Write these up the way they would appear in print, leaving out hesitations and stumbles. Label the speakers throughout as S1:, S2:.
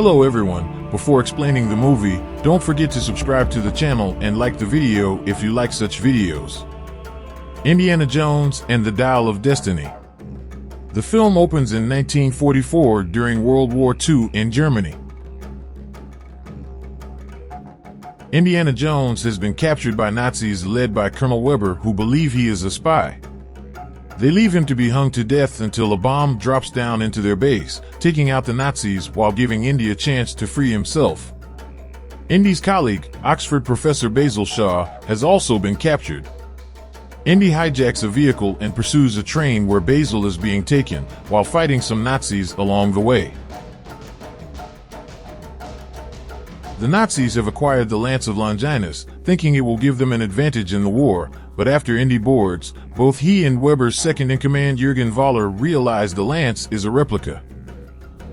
S1: Hello everyone, before explaining the movie, don't forget to subscribe to the channel and like the video if you like such videos. Indiana Jones and the Dial of Destiny. The film opens in 1944 during World War II in Germany. Indiana Jones has been captured by Nazis led by Colonel Weber, who believe he is a spy. They leave him to be hung to death until a bomb drops down into their base, taking out the Nazis while giving Indy a chance to free himself. Indy's colleague, Oxford professor Basil Shaw, has also been captured. Indy hijacks a vehicle and pursues a train where Basil is being taken, while fighting some Nazis along the way. The Nazis have acquired the lance of Longinus, thinking it will give them an advantage in the war, but after Indy boards, both he and Weber's second-in-command Jurgen Valor realize the lance is a replica.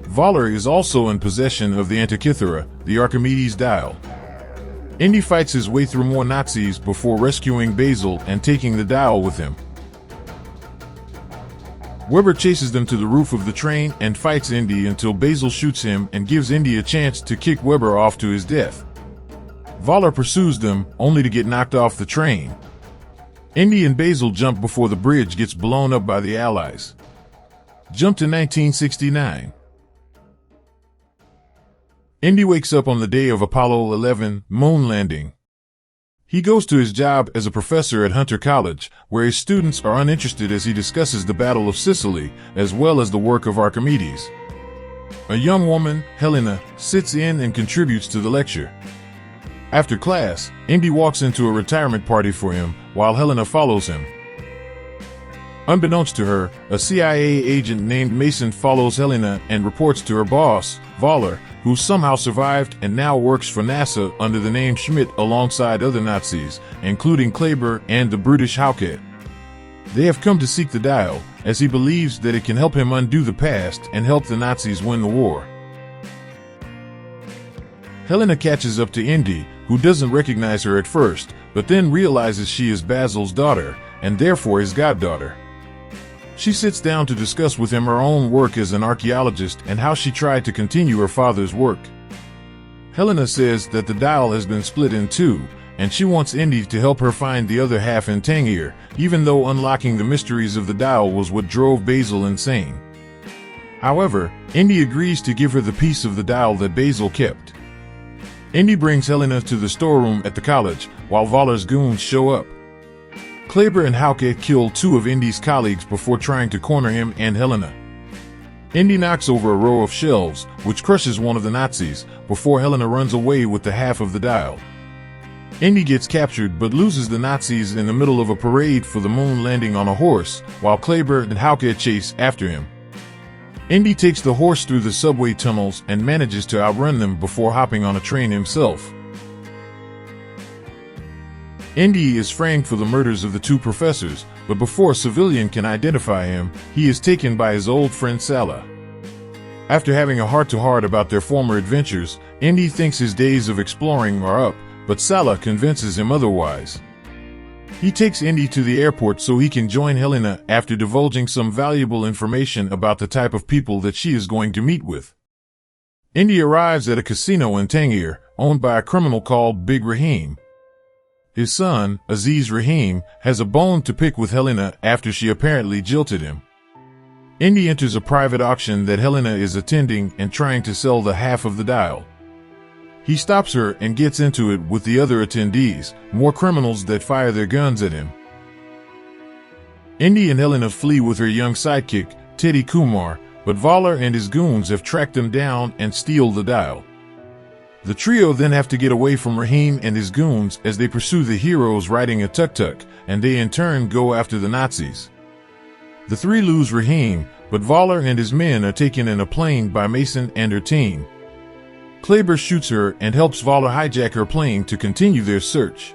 S1: Valor is also in possession of the antikythera, the Archimedes dial. Indy fights his way through more Nazis before rescuing Basil and taking the dial with him. Weber chases them to the roof of the train and fights Indy until Basil shoots him and gives Indy a chance to kick Weber off to his death. Valor pursues them, only to get knocked off the train. Indy and Basil jump before the bridge gets blown up by the Allies. Jump to 1969. Indy wakes up on the day of Apollo 11 moon landing. He goes to his job as a professor at Hunter College, where his students are uninterested as he discusses the Battle of Sicily, as well as the work of Archimedes. A young woman, Helena, sits in and contributes to the lecture. After class, Indy walks into a retirement party for him, while Helena follows him. Unbeknownst to her, a CIA agent named Mason follows Helena and reports to her boss, Valor, who somehow survived and now works for NASA under the name Schmidt alongside other Nazis, including Kleber and the brutish Hauke. They have come to seek the dial, as he believes that it can help him undo the past and help the Nazis win the war. Helena catches up to Indy, who doesn't recognize her at first, but then realizes she is Basil's daughter, and therefore his goddaughter. She sits down to discuss with him her own work as an archaeologist and how she tried to continue her father's work. Helena says that the dial has been split in two, and she wants Indy to help her find the other half in Tangier, even though unlocking the mysteries of the dial was what drove Basil insane. However, Indy agrees to give her the piece of the dial that Basil kept. Indy brings Helena to the storeroom at the college, while Valor's goons show up. Kleber and Hauke kill two of Indy's colleagues before trying to corner him and Helena. Indy knocks over a row of shelves, which crushes one of the Nazis, before Helena runs away with the half of the dial. Indy gets captured but loses the Nazis in the middle of a parade for the moon landing on a horse, while Kleber and Hauke chase after him. Indy takes the horse through the subway tunnels and manages to outrun them before hopping on a train himself. Indy is framed for the murders of the two professors, but before a civilian can identify him, he is taken by his old friend Sala. After having a heart-to-heart about their former adventures, Indy thinks his days of exploring are up, but Sala convinces him otherwise. He takes Indy to the airport so he can join Helena after divulging some valuable information about the type of people that she is going to meet with. Indy arrives at a casino in Tangier, owned by a criminal called Big Rahim. His son, Aziz Rahim, has a bone to pick with Helena after she apparently jilted him. Indy enters a private auction that Helena is attending and trying to sell the half of the dial. He stops her and gets into it with the other attendees, more criminals that fire their guns at him. Indy and Helena flee with her young sidekick, Teddy Kumar, but Valor and his goons have tracked them down and steal the dial. The trio then have to get away from Rahim and his goons as they pursue the heroes riding a tuk-tuk, and they in turn go after the Nazis. The three lose Rahim, but Valor and his men are taken in a plane by Mason and her team. Kleber shoots her and helps Valor hijack her plane to continue their search.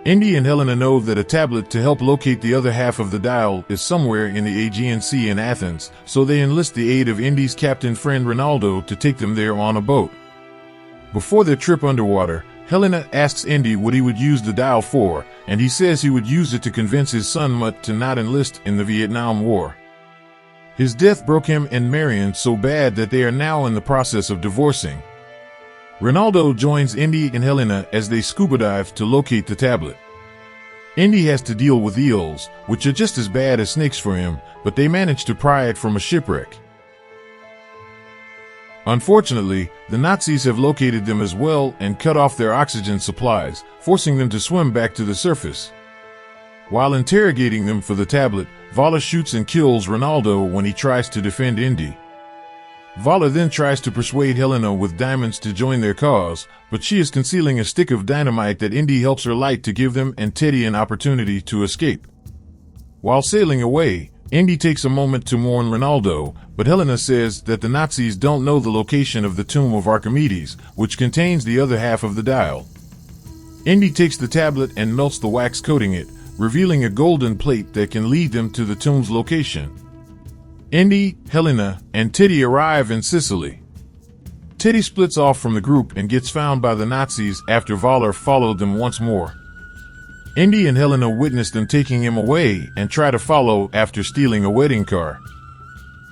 S1: Indy and Helena know that a tablet to help locate the other half of the dial is somewhere in the Aegean Sea in Athens, so they enlist the aid of Indy's captain friend Ronaldo to take them there on a boat. Before their trip underwater, Helena asks Indy what he would use the dial for, and he says he would use it to convince his son Mutt to not enlist in the Vietnam War. His death broke him and Marion so bad that they are now in the process of divorcing. Ronaldo joins Indy and Helena as they scuba dive to locate the tablet. Indy has to deal with eels, which are just as bad as snakes for him, but they manage to pry it from a shipwreck. Unfortunately, the Nazis have located them as well and cut off their oxygen supplies, forcing them to swim back to the surface. While interrogating them for the tablet, Valor shoots and kills Ronaldo when he tries to defend Indy. Valor then tries to persuade Helena with diamonds to join their cause, but she is concealing a stick of dynamite that Indy helps her light to give them and Teddy an opportunity to escape. While sailing away, Indy takes a moment to mourn Ronaldo, but Helena says that the Nazis don't know the location of the tomb of Archimedes, which contains the other half of the dial. Indy takes the tablet and melts the wax coating it, revealing a golden plate that can lead them to the tomb's location. Indy, Helena, and Teddy arrive in Sicily. Teddy splits off from the group and gets found by the Nazis after Valor followed them once more. Indy and Helena witness them taking him away and try to follow after stealing a wedding car.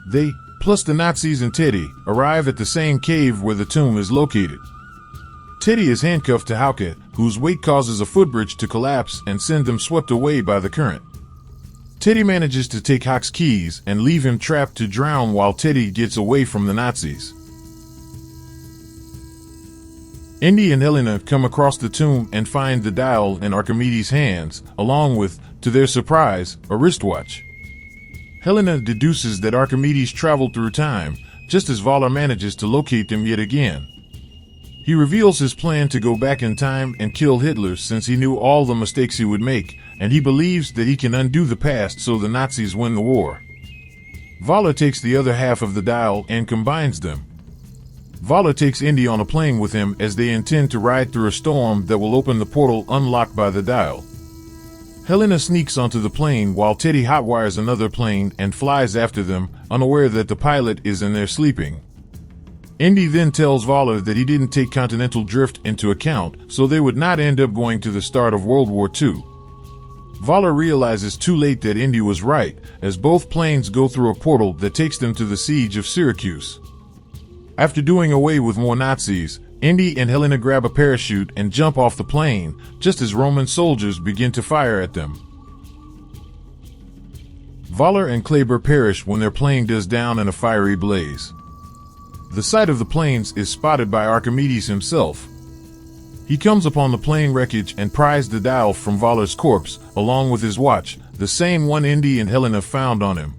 S1: They, plus the Nazis and Teddy, arrive at the same cave where the tomb is located. Teddy is handcuffed to Hauke, whose weight causes a footbridge to collapse and send them swept away by the current. Teddy manages to take Hawk's keys and leave him trapped to drown while Teddy gets away from the Nazis. Indy and Helena come across the tomb and find the dial in Archimedes' hands, along with, to their surprise, a wristwatch. Helena deduces that Archimedes traveled through time, just as Valor manages to locate them yet again. He reveals his plan to go back in time and kill Hitler since he knew all the mistakes he would make, and he believes that he can undo the past so the Nazis win the war. Valor takes the other half of the dial and combines them. Valor takes Indy on a plane with him as they intend to ride through a storm that will open the portal unlocked by the dial. Helena sneaks onto the plane while Teddy hotwires another plane and flies after them, unaware that the pilot is in there sleeping. Indy then tells Valor that he didn't take continental drift into account, so they would not end up going to the start of World War II. Valor realizes too late that Indy was right, as both planes go through a portal that takes them to the siege of Syracuse. After doing away with more Nazis, Indy and Helena grab a parachute and jump off the plane, just as Roman soldiers begin to fire at them. Valor and Kleber perish when their plane goes down in a fiery blaze. The site of the planes is spotted by Archimedes himself. He comes upon the plane wreckage and pries the dial from Valor's corpse, along with his watch, the same one Indy and Helena found on him.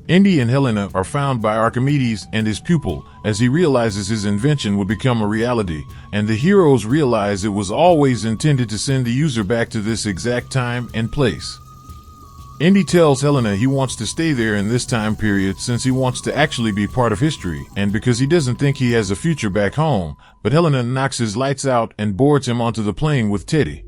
S1: Indy and Helena are found by Archimedes and his pupil, as he realizes his invention would become a reality, and the heroes realize it was always intended to send the user back to this exact time and place. Indy tells Helena he wants to stay there in this time period since he wants to actually be part of history and because he doesn't think he has a future back home, but Helena knocks his lights out and boards him onto the plane with Teddy.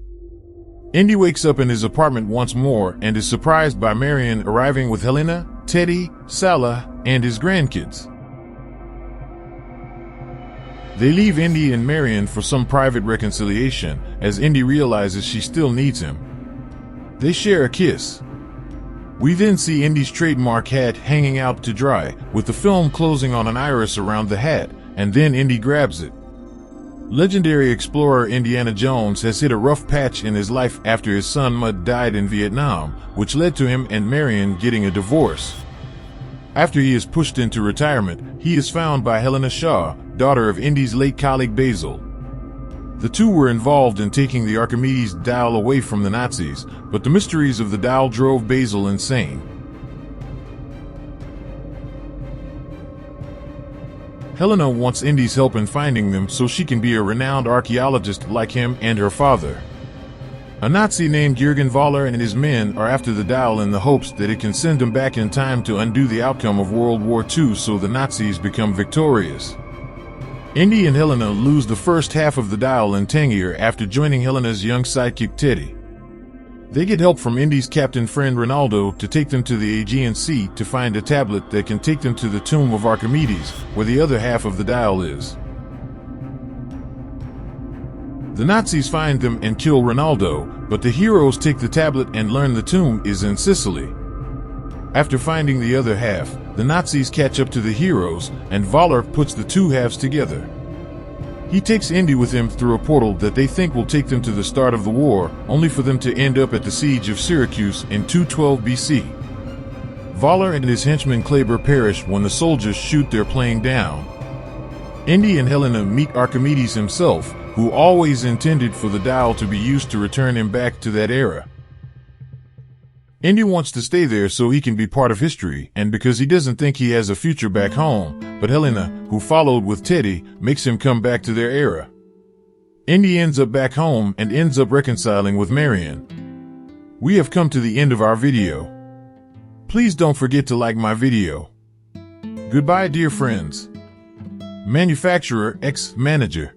S1: Indy wakes up in his apartment once more and is surprised by Marion arriving with Helena, Teddy, Salah, and his grandkids. They leave Indy and Marion for some private reconciliation, as Indy realizes she still needs him. They share a kiss. We then see Indy's trademark hat hanging out to dry, with the film closing on an iris around the hat, and then Indy grabs it. Legendary explorer Indiana Jones has hit a rough patch in his life after his son Mud died in Vietnam, which led to him and Marion getting a divorce. After he is pushed into retirement, he is found by Helena Shaw, daughter of Indy's late colleague Basil. The two were involved in taking the Archimedes dial away from the Nazis, but the mysteries of the dial drove Basil insane. Helena wants Indy's help in finding them so she can be a renowned archaeologist like him and her father. A Nazi named Jurgen Voller and his men are after the dial in the hopes that it can send them back in time to undo the outcome of World War II so the Nazis become victorious. Indy and Helena lose the first half of the dial in Tangier after joining Helena's young sidekick Teddy. They get help from Indy's captain friend Ronaldo to take them to the Aegean Sea to find a tablet that can take them to the tomb of Archimedes, where the other half of the dial is. The Nazis find them and kill Ronaldo, but the heroes take the tablet and learn the tomb is in Sicily. After finding the other half, the Nazis catch up to the heroes, and Valor puts the two halves together. He takes Indy with him through a portal that they think will take them to the start of the war, only for them to end up at the siege of Syracuse in 212 BC. Valor and his henchman Kleber perish when the soldiers shoot their plane down. Indy and Helena meet Archimedes himself, who always intended for the dial to be used to return him back to that era. Indy wants to stay there so he can be part of history, and because he doesn't think he has a future back home, but Helena, who followed with Teddy, makes him come back to their era. Indy ends up back home and ends up reconciling with Marion. We have come to the end of our video. Please don't forget to like my video. Goodbye, dear friends. Manufacturer X Manager.